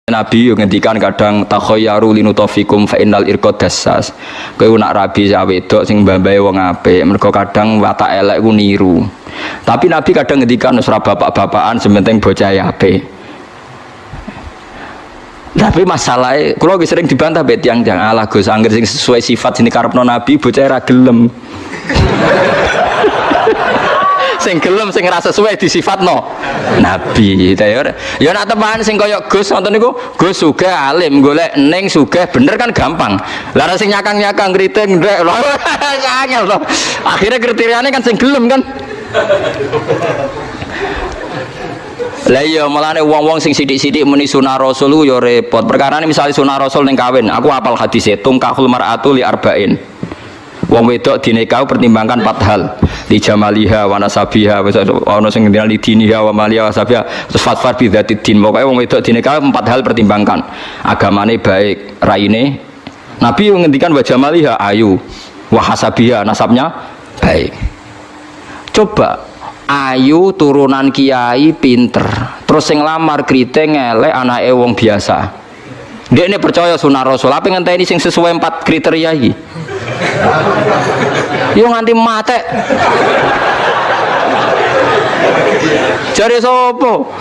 Nabi yang ngendikan kadang takhayyaru linutofikum fa innal irqad dassas. Kowe nak rabi sak wedok sing mbambahe wong apik, mergo kadang watak elek ku niru. Tapi Nabi kadang ngendikan ora bapak-bapakan sementing bocah apik. Tapi masalahnya, kalau sering dibantah bet yang jangan ala Gus angger sing sesuai sifat sini karepno Nabi bocah ra gelem. Sing gelem sing ora sesuai disifatno Nabi. Ya nak teman sing kaya Gus ngoten niku, Gus sugih alim, golek ning sugih bener kan gampang. Lah sing nyakang-nyakang kriting ndek lho. Angel to. Akhire kriteriane kan sing gelem kan. Lah iya malane wong-wong sing sithik-sithik muni sunah Rasul yo repot. Perkarane misale sunah Rasul ning kawin, aku apal hadise tungkahul mar'atu li arba'in. Wong wedok dinekau pertimbangkan 4 hal. Li jamaliha wa nasabiha ana sing ngendika li diniha wa maliha wa sabiha terus fatfar bi dzatid din. Pokoke wong wedok dinekau 4 hal pertimbangkan. Agamane baik, raine. Nabi ngendikan wa jamaliha ayu, wa hasabiha nasabnya baik. Coba ayu turunan kiai pinter terus sing lamar kriting elek anake wong biasa, dia ini percaya sunah Rasul apa ngenteni sing sesuai 4 kriteria iki yo nganti mate jare sopo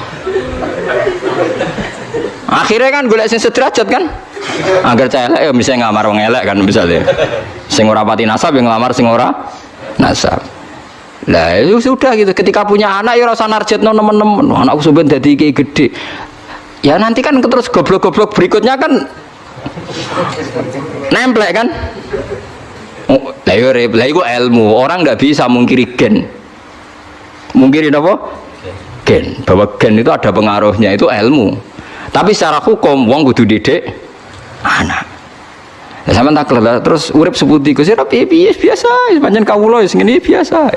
akhirnya kan golek sing sederajat kan agar cah elek ya bisa ngamar wong elek kan misalnya sing ora pati nasab yang ngelamar sing ora nasab. Lah itu sudah gitu. Ketika punya anak ya rasa narjetno nemen-nemen. Anakku sampeyan dadi iki gede. Ya nanti kan terus goblok-goblok berikutnya kan nemplek kan. Lah yo iku ilmu. Orang enggak bisa mungkiri gen. Mungkiri apa? Gen. Bahwa gen itu ada pengaruhnya, itu ilmu. Tapi secara hukum wong kudu didik anak. Ya sampean tak kelar terus urip sepundi Gus ora piye biasa pancen kawula sing ngene biasa.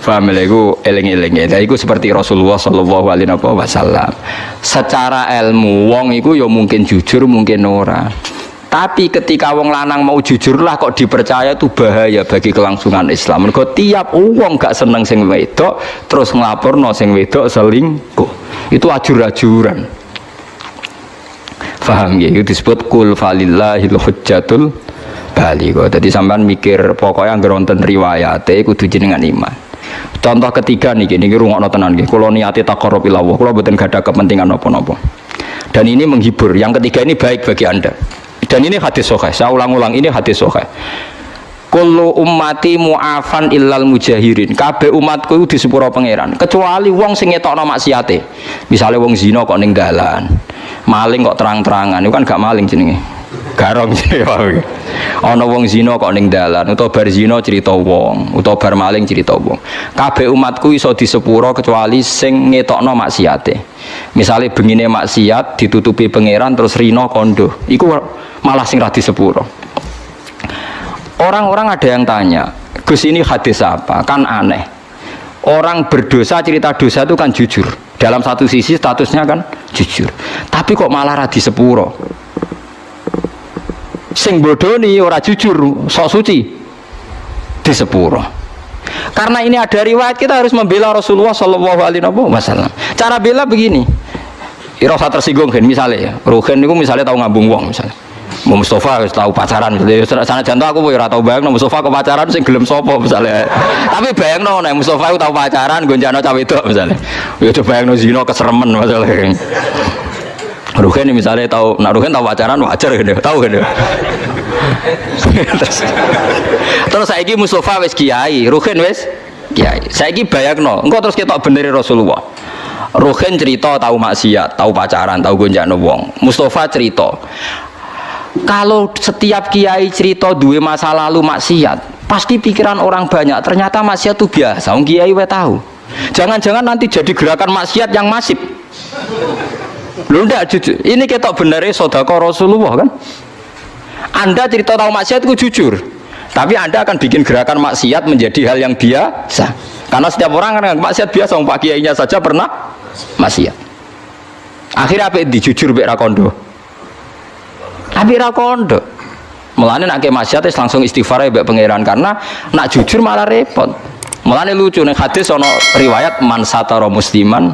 Paham lha iku eling-eling ya. Iku seperti Rasulullah sallallahu alaihi wasallam. Secara ilmu wong iku ya mungkin jujur mungkin ora. Tapi ketika wong lanang mau jujur lah kok dipercaya itu bahaya bagi kelangsungan Islam. Mergo tiap wong gak seneng sing wedok terus nglaporno sing wedok selingkuh. Itu ajur-ajuran. Faham ya, itu disebut kul falillahil hujjatul baligha. Jadi sampean mikir pokoknya anggere wonten riwayate kudu jenengan iman. Contoh ketiga niki rungokno tenan nggih. Kula niate taqarrub ila Allah, kula mboten gadah kepentingan napa-napa. Dan ini menghibur. Yang ketiga ini baik bagi Anda. Dan ini hadis sahih. Saya ulang-ulang ini hadis sahih. Kullu ummati mu'afan illal mujahirin. Kabeh umatku itu disepuro pangeran, kecuali wong sing ngetokno maksiate. Misale wong zina kok ning dalan. Maling kok terang-terangan, itu kan gak maling jenenge. Garong jenenge. Ana wong zina kok ning dalan, utawa bar zina cerita wong, utawa bar maling cerita wong. Kabeh umatku iso disepuro kecuali sing ngetokno maksiate. Misale bengine maksiat ditutupi pangeran terus rino kondo. Iku malah sing ra disepuro. Orang-orang ada yang tanya, Gus ini hadis apa? Kan aneh. Orang berdosa cerita dosa itu kan jujur. Dalam satu sisi statusnya kan jujur. Tapi kok malah ra disepuro? Sing bodoni ora jujur, sok suci disepuro. Karena ini ada riwayat kita harus membela Rasulullah Shallallahu Alaihi Wasallam. Cara bela begini. Rasa tersinggung kan misalnya ya. Ruhen itu misalnya tahu ngambung wong misalnya. Mustafa tahu pacaran sana jantung aku ora tau bayangno Mustafa ke pacaran sing gelem sapa misalnya. Tapi bayangno nek Mustafa tahu pacaran gonjano cah wedok misalnya. Ya coba bayangno zina keseremen masalah. Ruhen misalnya tahu nak Ruhen tahu pacaran wajar kan tahu kan. Terus saiki Mustafa wis kiai, Ruhen wis kiai. Saiki bayangno, engko terus ketok bener Rasulullah. Ruhen cerita tahu maksiat, tahu pacaran, tahu gonjano wong. Mustafa cerita kalau setiap kiai cerita dua masa lalu maksiat, pasti pikiran orang banyak ternyata maksiat itu biasa. Wong kiai we tahu. Jangan-jangan nanti jadi gerakan maksiat yang masif. Lho ndak jujur. Ini ketok benere sedekah Rasulullah kan? Anda cerita tahu maksiat itu jujur. Tapi Anda akan bikin gerakan maksiat menjadi hal yang biasa. Karena setiap orang kan maksiat biasa, wong Pak Kiainya saja pernah maksiat. Akhirnya apa dijujur mek ra kondo. Tapi ra kondo. Mulane nek maksiat wis langsung istighfar mbek pangeran karena nak jujur malah repot. Mulane lucu ning hadis ana riwayat man satara musliman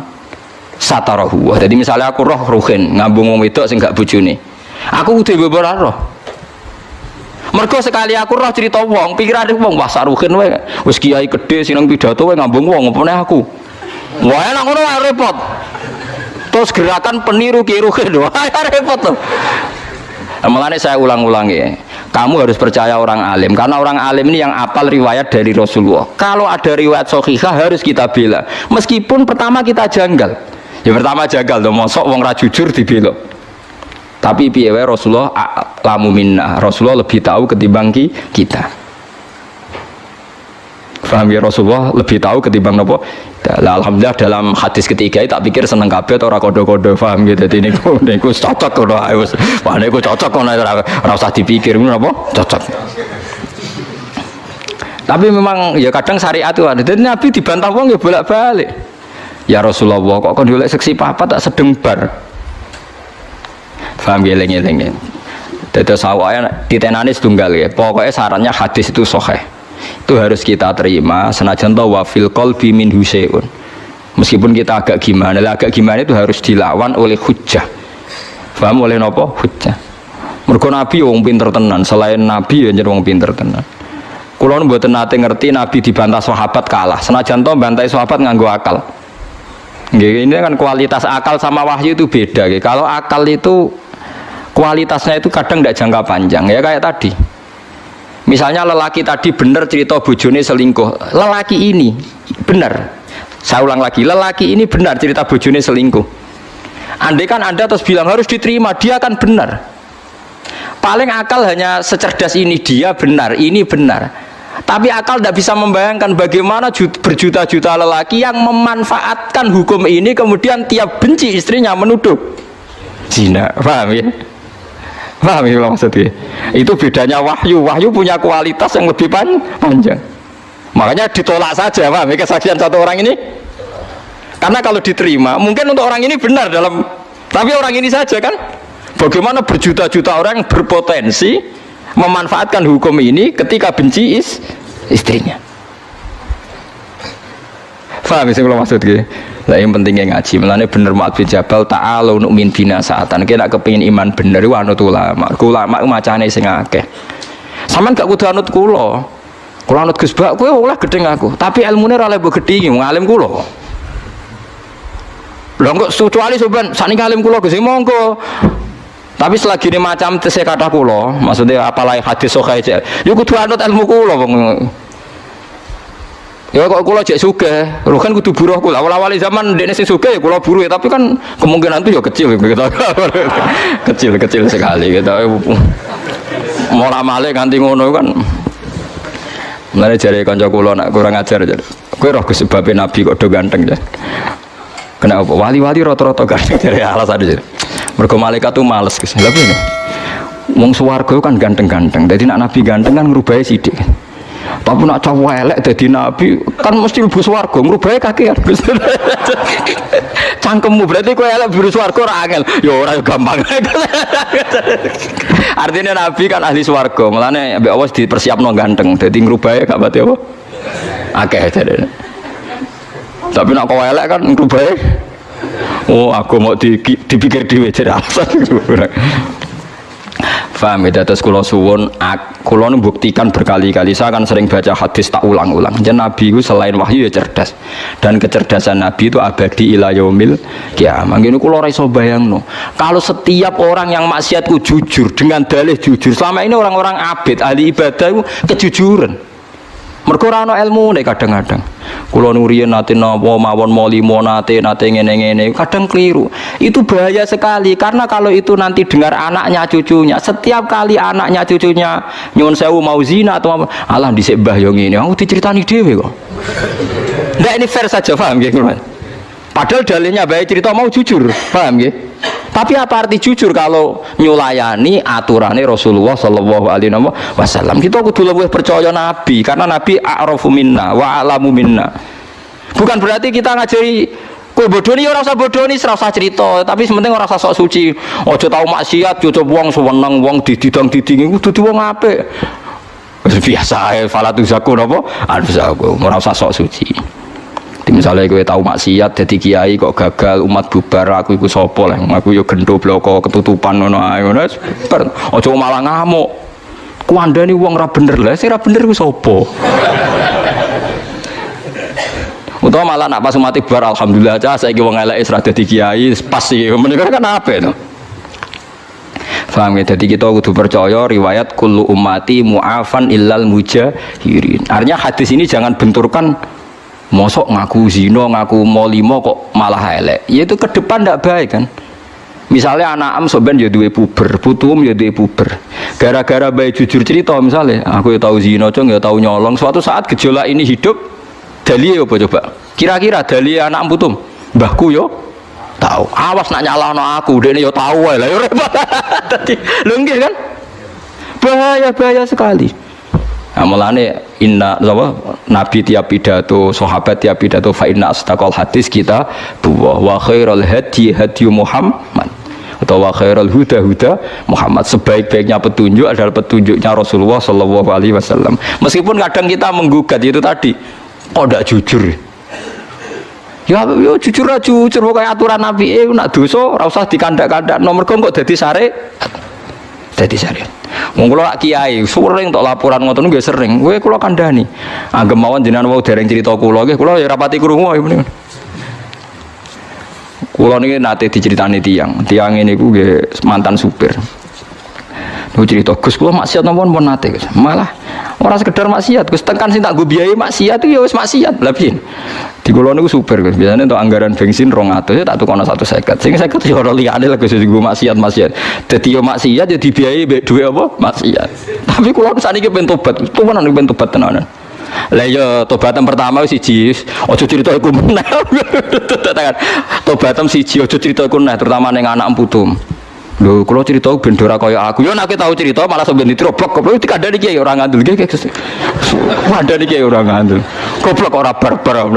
satarahu. Jadi misalnya aku roh ruhin ngambung wong wedok sing gak bojone. Aku kudu mbok ora roh. Mergo sekali aku roh cerita wong, pikirane wong wah saruhin wae. Wis kiai gedhe sineng pidato wae ngambung wong opone aku. Wah enak ngono wae repot. Terus gerakan peniru kiai ruhin wae repot to. Mulane saya ulang-ulangi, kamu harus percaya orang alim karena orang alim ini yang apal riwayat dari Rasulullah. Kalau ada riwayat sahihah harus kita bela. Meskipun pertama kita janggal. Ya pertama janggal to, mosok wong ra jujur dibela. Tapi piye wae Rasulullah a'lamu minna. Rasulullah lebih tahu ketimbang kita. Paham ya, Rasulullah lebih tahu ketimbang napa? Alhamdulillah dalam hadis ketiga tak pikir seneng kabeh ora kodo-kodo, paham gitu. Dadi niku cocok ngono ae wis. Wah niku cocok ngono ora usah dipikir ngono apa? Cocok. Tapi memang ya kadang syariat itu ada. Jadi Nabi dibantah wong ya bolak-balik. Ya Rasulullah kok kon golek seksi papat tak sedeng bar. Paham geleng-geleng. Dados awake ditenani setunggal ya. Pokoknya sarannya hadis itu sahih. Itu harus kita terima senajan tahu wa fil qalbi min husaun. Meskipun kita agak gimana itu harus dilawan oleh hujjah. Paham oleh napa? Hujjah. Mergo Nabi wong pinter tenan, selain Nabi ya njer wong pinter tenan. Kula mboten nate ngerti Nabi dibantah sahabat kalah. Senajan to bantai sahabat nganggo akal. Nggih, ini kan kualitas akal sama wahyu itu beda. Kalau akal itu kualitasnya itu kadang tidak jangka panjang ya kayak tadi. Misalnya lelaki tadi benar cerita bojone selingkuh. Lelaki ini benar. Saya ulang lagi, lelaki ini benar cerita bojone selingkuh. Andai kan Anda terus bilang harus diterima, dia akan benar. Paling akal hanya secerdas ini, dia benar, ini benar. Tapi akal tidak bisa membayangkan bagaimana berjuta-juta lelaki yang memanfaatkan hukum ini kemudian tiap benci istrinya menuduh zina. Paham ya? Paham ya maksudnya? Itu bedanya wahyu. Wahyu punya kualitas yang lebih panjang. Makanya ditolak saja, paham ya, kesaksian satu orang ini? Karena kalau diterima, mungkin untuk orang ini benar dalam, tapi orang ini saja kan? Bagaimana berjuta-juta orang berpotensi memanfaatkan hukum ini ketika benci istrinya? Paham ya kalau maksudnya? Lah yang pentingnya ngaji, melane bener Mu'adz bin Jabal ta'alu nu'min bina saatan. Kita kepengin iman bener iku anut ulama. Ulama macane sing akeh. Sampeyan gak kudu anut kula. Kula anut Gus Bak kowe oleh gedeng aku, tapi ilmune ora oleh mbok gedhi wong alim kula. Lha kok kecuali sampeyan sakniki alim kula Gus monggo. Tapi selagi ini macam tesih kata kula, maksudnya apalagi hadis sahih ya kudu anut ilmu kula wong. Ya kok kula jek sugih, lho kan kudu buruh kula. Awal-awal zaman dekne sing sugih ya kula buruh, tapi kan kemungkinan itu ya kecil gitu. Kecil sekali gitu. Mola male nganti ngono kan. Mulane jare kanca kula nak kurang ajar jar. Kowe roh sebabe nabi kok do ganteng ya. Kenapa wali-wali rata-rata ganteng jare alasan jar. Mergo malaikat tuh males Gus. Lha piye? Wong swarga kan ganteng-ganteng. Dadi nak nabi ganteng kan ngrubahe sithik. Tapi nak cowok elek dadi nabi kan mesti mlebu swarga, ngrubahe kakean. Cangkemmu berarti kowe elek mlebu swarga ora angel. Ya ora gampang. Artinya nabi kan ahli swarga, mulane mbek Allah dipersiapno ganteng. Dadi ngrubahe gak pati apa? Akeh jarene. Tapi nak kowe elek kan ngrubahe oh aku mau dipikir dhewe jare alasan. Paham ya, terus kula suwun kula buktikan berkali-kali, saya kan sering baca hadis tak ulang-ulang. Jadi Nabi itu selain wahyu ya cerdas, dan kecerdasan Nabi itu abadi ila yaumil kiamah. Ngene kula ora iso bayangno. Kalau setiap orang yang maksiat ku jujur dengan dalih jujur, selama ini orang-orang abid ahli ibadah itu kejujuran. Mergo ora ana ilmune kadang-kadang. Kula nuriyen nate napa mawon molimo nate ngene-ngene kadang keliru. Itu bahaya sekali karena kalau itu nanti dengar anaknya cucunya, setiap kali anaknya cucunya nyuwun sewu mau zina atau alah dhisik mbah yo ngene, aku diceritani dhewe kok. Ndak ini fair saja, paham nggih kula. Padahal dalilnya baik cerita mau jujur, paham nggih? Tapi apa arti jujur kalau nyulayani aturannya Rasulullah sallallahu alaihi wasallam? Kita kudu lebih percaya Nabi karena Nabi a'rafu minna wa a'lamu minna. Bukan berarti kita ngajari kowe bodoni ora usah bodoni, ora usah cerita, tapi sementing ora usah sok suci. Aja tau maksiat, aja wong seneng wong dididang-didingi kudu wong apik. Biasa ae falatu zaku napa? Alzaku ora usah sok suci. Misalnya kowe tahu maksiat jadi kiai kok gagal umat bubar aku iku sapa lah aku yo gendho bloko ketutupan ngono ae ngono aja malah ngamuk kuandani wong ra bener lah sing ra bener iku sapa utawa malah nak pas umat bubar alhamdulillah aja saiki wong elek wis ra dadi kiai pas iki menika kan apa to paham ya jadi kita kudu percaya riwayat kullu ummati mu'afan illal mujahirin artinya hadis ini jangan benturkan mosok ngaku zina, ngaku molimo kok malah elek. Ya itu ke depan ndak baik kan. Misalnya anak am soben ya duwe puber, putum ya duwe puber. Gara-gara baik jujur cerita misalnya, aku ya tahu zina, cong ya tahu nyolong. Suatu saat gejolak ini hidup, dalih apa coba? Kira-kira dalih anak am putum, mbahku yo tahu. Awas nak nyalahno aku, dene yo tahu wae lah yo repot. Dadi lho nggih kan? Bahaya sekali. Nah, mulane inna nabi tiap pidato sahabat tiap pidato fa inna astaqal hadis kita wa khairul hadi hadi Muhammad atau wa khairul huda Muhammad sebaik-baiknya petunjuk adalah petunjuknya Rasulullah sallallahu alaihi wasallam. Meskipun kadang kita menggugat itu tadi kok ndak jujur. Ya yo jujur aja jujur pokoke aturan nabi nak dosa ora usah dikandak-kandak nomor kok dadi syariat. Dadi syariat. Wong kula lak kiai sering tok laporan ngoten nggih sering. Kowe kula kandhani. Anggem mawon jenengan wau dereng crita kula nggih kula ya rapati krungu menen. Kula niki nate diceritani tiang ini ku nggih mantan supir. Niku cerita Gus kula maksiat napa pun nate Gus. Malah ora sekedar maksiat Gus tekan sing tak nggo biayai maksiat iki ya wis maksiat. Lah piye? Di kula niku supir Gus. Biasane untuk anggaran bensin 200 tak tukono 150. Sing 50 ya ora liyane lah Gus nggo maksiat. Dadi yo maksiat ya dibiayai mbek dhuwit apa? Maksiat. Tapi kula saniki pengen tobat. Tenan pengen tobat tenanan. Lah ya tobatan pertama siji aja crita iku meneh. Tobatan siji aja crita iku meneh terutama ning anak putum. Lho kula crita ben ora kaya aku. Ya nek tau crita malah sampeyan ditrobok goblok dikandani kiai ora ngandel nggih Gus. Wandani kiai ora ngandel. Goblok ora barbar.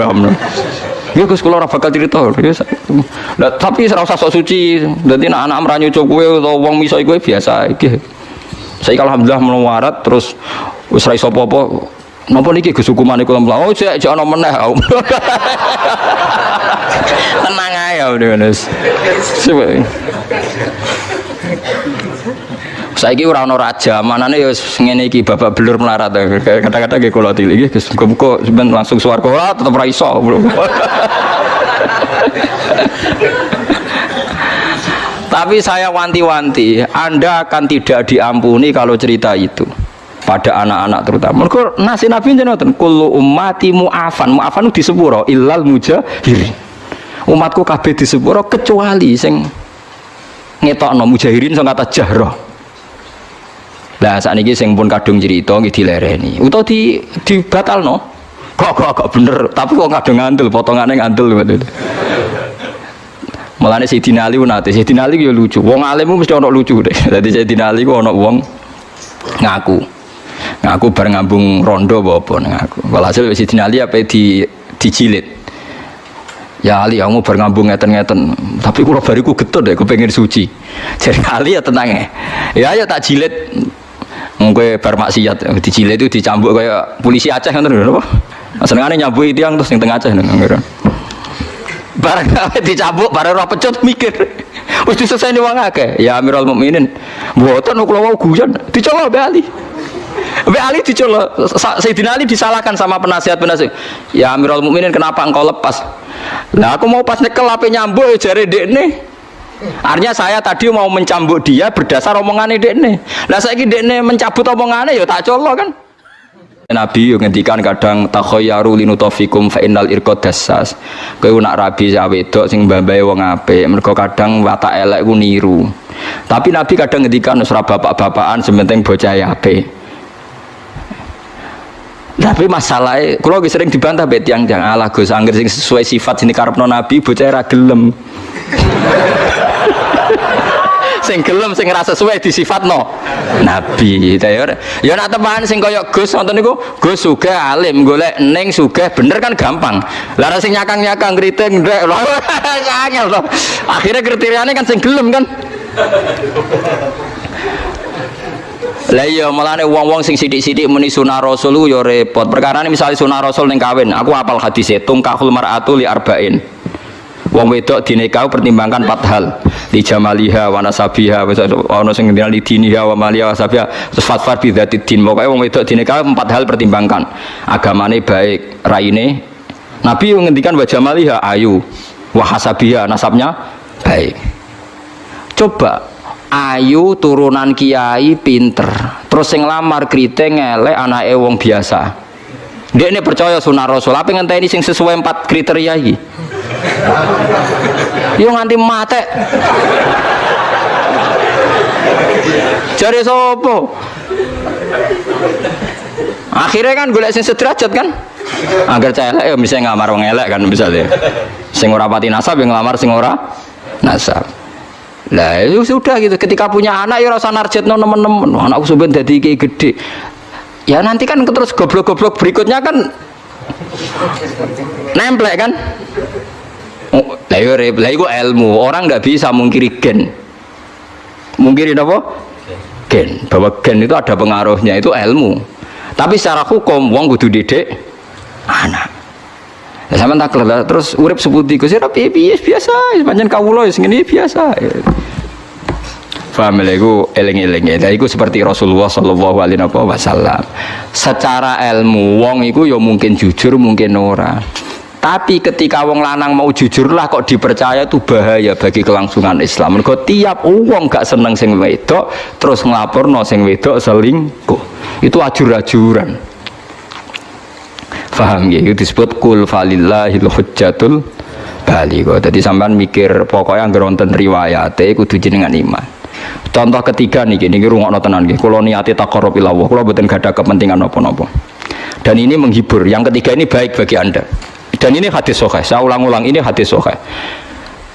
Ya Gus kula ora bakal crita. Lah tapi ora usah sok suci. Dadi nek anak ra nyucuk kowe utawa wong miso kowe biasa iki. Saiki alhamdulillah melawarat terus wis ra iso apa-apa. Napa niki Gus hukumane kula mlaku? Oh jek ana meneh. Tenang ae ya Mas. Saiki ora ana raja, manane ya ngene iki babak belur melarat. Kadang-kadang nggih kula tilih nggih Gus, muga-muga sampeyan langsung swarga ora tetep ra iso. Tapi saya wanti-wanti, Anda akan tidak diampuni kalau cerita itu pada anak-anak terutama. Mergo nasi Nabi jenengan kullu ummati mu'afan. Mu'afan di sepuro illal mujahirin. Umatku kabeh di sepuro kecuali sing ngetokno mujahirin sing kata jahra. Lah sakniki sing pun kadung cerita nggih dilereni. Utawa dibatalno. Kok bener, tapi kok kadung ngandel potongane ngandel ngoten. Mulane Sayyidina Ali nate, Sayyidina Ali yo lucu. Wong alim mesti ana lucu deh. Dadi Sayyidina Ali ku ana wong ngaku bar ngambung rondo apa nang aku. Walhasil Sayyidina Ali apa dijilid. Ya Ali kamu bar ngambung ngeten-ngeten. Tapi kula bariku getut deh kepengin suci. Jadi Ali ya tenang ya. Ya tak jilid. Mengko bar maksiat dijilid itu dicambuk kaya polisi Aceh ngoten lho apa. Senengane nyambuki tiyang terus ning tengah Aceh ngono. Barang dicambuk barang ora pecut mikir. Wis diseseni wong akeh. Ya Amirul Mukminin. Mboten kula wau guyon dicolok Mbak Ali. Mbak Ali dicolok. Sayyidina Ali disalahkan sama penasihat-penasihat. Ya Amirul Mukminin kenapa engkau lepas? Lah aku mau pas nyekel ape nyambuk jare dekne. Artinya saya tadi mau mencambuk dia berdasar omongane dekne. Lah saiki dekne mencabut omongane ya tak colok kan. Nabi yang ngendikan kadang takhayyaru linutafikum fa innal irqad dassas. Kowe nak rabi sak wedok sing mbambahe wong apik, mergo kadang watak elek ku niru. Tapi Nabi kadang ngendikan wis ora bapak-bapakan sementing bocah apik. Tapi masalahnya kula sering dibantah mbek tiyang-tiyang ala Gus angger sing sesuai sifat sing karepno Nabi bocah ra gelem. Sing gelem sing ora sesuai disifatno Nabi. Ya nak teman sing kaya Gus wonten niku Gus sugih alim golek ning sugih bener kan gampang. Lah sing nyakang-nyakang kriting ndek lho angel to. Akhire kriteriane kan sing gelem kan. Lah iya mulane wong-wong sing sithik-sithik muni sunah rasul yo repot. Perkarane misale sunah rasul ning kawin, aku apal hadise tungkahul mar'atu li arba'in. Wong wedok dinikahi pertimbangkan 4 hal. Li jamaliha wa nasabiha wis ana sing ngendika li diniha wa maliha wa sabiha terus fatfar bi dzatid din. Pokoke wong wedok dinikahi 4 hal pertimbangkan. Agamane baik, raine. Nabi ngendikan wa jamaliha ayu, wa hasabiha nasabnya baik. Coba ayu turunan kiai pinter terus sing lamar kriting elek anake wong biasa. Dia ini percaya sunah rasul apa ngenteni sing sesuai 4 kriteria iki. Yo nganti mate. Jare sapa? Akhirnya kan golek sing sederajat kan. Agar cah elek ya bisa ngamar wong elek kan misalnya. Sing ora pati nasab yang ngelamar sing ora nasab. Lah itu sudah gitu. Ketika punya anak ya rasa narjetno nemen-nemen. Anakku sampean dadi iki gede. Ya nanti kan terus goblok-goblok berikutnya kan nemplek kan. Lah iku ilmu. Orang nggak bisa mungkiri gen. Mungkiri apa? Gen. Bahwa gen itu ada pengaruhnya, itu ilmu. Tapi secara hukum wong kudu didik anak. Ya sampean tak kelar terus urip seputi Gus ya piye biasa, pancen kawula wis ngene biasa. Paham lha iku eling-eling. Lha iku seperti Rasulullah sallallahu alaihi wasallam. Secara ilmu wong iku ya mungkin jujur, mungkin ora. Tapi ketika wong lanang mau jujurlah kok dipercaya itu bahaya bagi kelangsungan Islam. Mergo tiap wong gak seneng sing wedok terus nglaporno sing wedok selingkuh. Itu ajur-ajuran. Paham ya? Itu disebut kul falillahil hujjatul baligha. Jadi sampean mikir pokoknya anggere wonten riwayate kudu jenengan iman. Contoh ketiga niki rungokno tenan nggih. Kula niate taqarrub ila Allah. Kula mboten gadah kepentingan napa-napa. Dan ini menghibur. Yang ketiga ini baik bagi Anda. Dan ini hadis sahih. Saya ulang-ulang ini hadis sahih.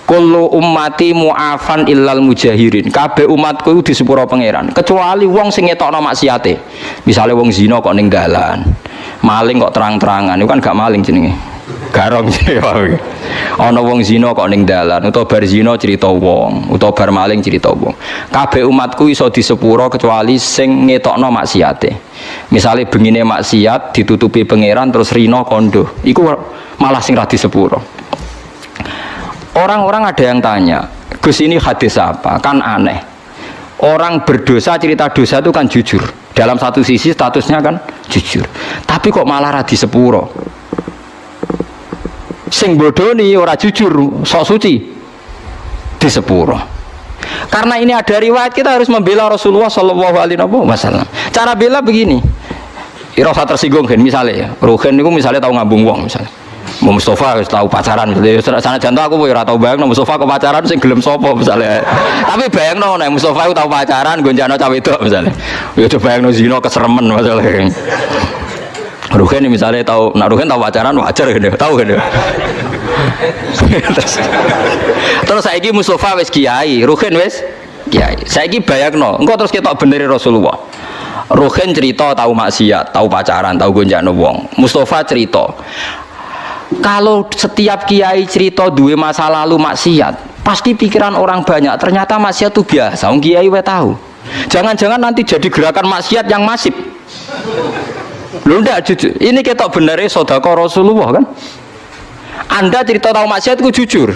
Kullu ummati mu'afan illal mujahirin. Kabeh umatku itu disepuro pangeran, kecuali wong sing ngetokno maksiate. Misale wong zina kok ning dalan. Maling kok terang-terangan, itu kan gak maling jenenge. Garong jenenge. Ana wong zina kok ning dalan, utawa bar zina cerita wong, utawa bar maling cerita wong. Kabeh umatku iso disepuro kecuali sing ngetokno maksiate. Misale bengine maksiat ditutupi pangeran terus rino kondo. Iku malah sing ra disepuro. Orang-orang ada yang tanya, Gus ini hadis apa? Kan aneh. Orang berdosa cerita dosa itu kan jujur. Dalam satu sisi statusnya kan jujur. Tapi kok malah radi sepuro. Sing bodoni ora jujur, sok suci di sepuro. Karena ini ada riwayat kita harus membela Rasulullah Shallallahu Alaihi Wasallam. Cara bela begini. Irasa tersinggung kan misalnya, Ruhin itu misalnya tahu ngambung wong misalnya. Mustafa wis tahu pacaran sana jantung aku ora tau bayangno Mustafa ke pacaran sing gelem sapa misalnya. Tapi bayangno nek Mustafa tahu pacaran gonjano cah wedok misalnya. Ya coba bayangno zina keseremen masalah. Ruhen misalnya tahu, nak Ruhen tahu pacaran wajar kan tahu kan. Terus saiki Mustafa wis kiai, Ruhen wis kiai. Saiki bayangno, engko terus ketok bener Rasulullah. Ruhen cerita tahu maksiat, tahu pacaran, tahu gonjano wong. Mustafa cerita kalau setiap kiai cerita duwe masa lalu maksiat, pasti pikiran orang banyak ternyata maksiat itu biasa. Wong kiai wae tahu. Jangan-jangan nanti jadi gerakan maksiat yang masif. Lho ndak jujur. Ini ketok benere sedekah Rasulullah kan? Anda cerita tahu maksiat itu jujur.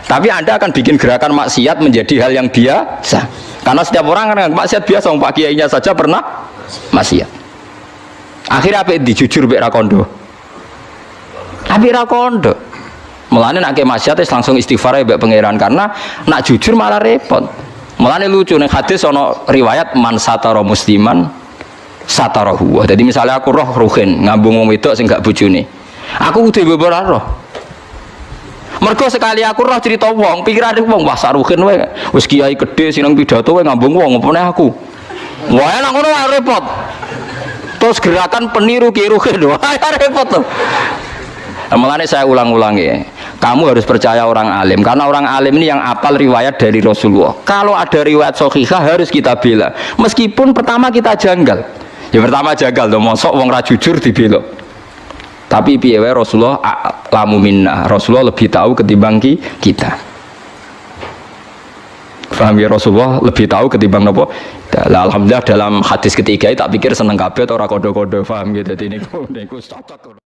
Tapi Anda akan bikin gerakan maksiat menjadi hal yang biasa. Karena setiap orang kan maksiat biasa, wong Pak Kiainya saja pernah maksiat. Akhirnya apa dijujur mek ra kondo. Tapi ra kondo. Mulane nek maksiat langsung istighfar mbek pangeran karena nak jujur malah repot. Mulane lucu ning hadis ana riwayat man satara musliman satarahu. Jadi misalnya aku roh Ruhin ngambung wong wedok sing gak bojone. Aku kudu mbok roh. Mergo sekali aku roh cerita wong, pikirane wong wah Ruhin wae wis kiai gedhe sineng pidato wae ngambung wong opone aku. Wah enak ngono repot. Terus gerakan peniru Ki Ruhin wah repot tuh. Mulane saya ulang-ulangi, kamu harus percaya orang alim karena orang alim ini yang apal riwayat dari Rasulullah. Kalau ada riwayat sahihah harus kita bela. Meskipun pertama kita janggal. Ya pertama janggal, mosok wong ra jujur dibela. Tapi piye wae Rasulullah lamu minna. Rasulullah lebih tahu ketimbang kita. Paham ya, Rasulullah lebih tahu ketimbang nopo. Lah alhamdulillah dalam hadis ketiga tak pikir seneng kabeh ora kodo-kodo, paham gitu. Jadi niku cocok.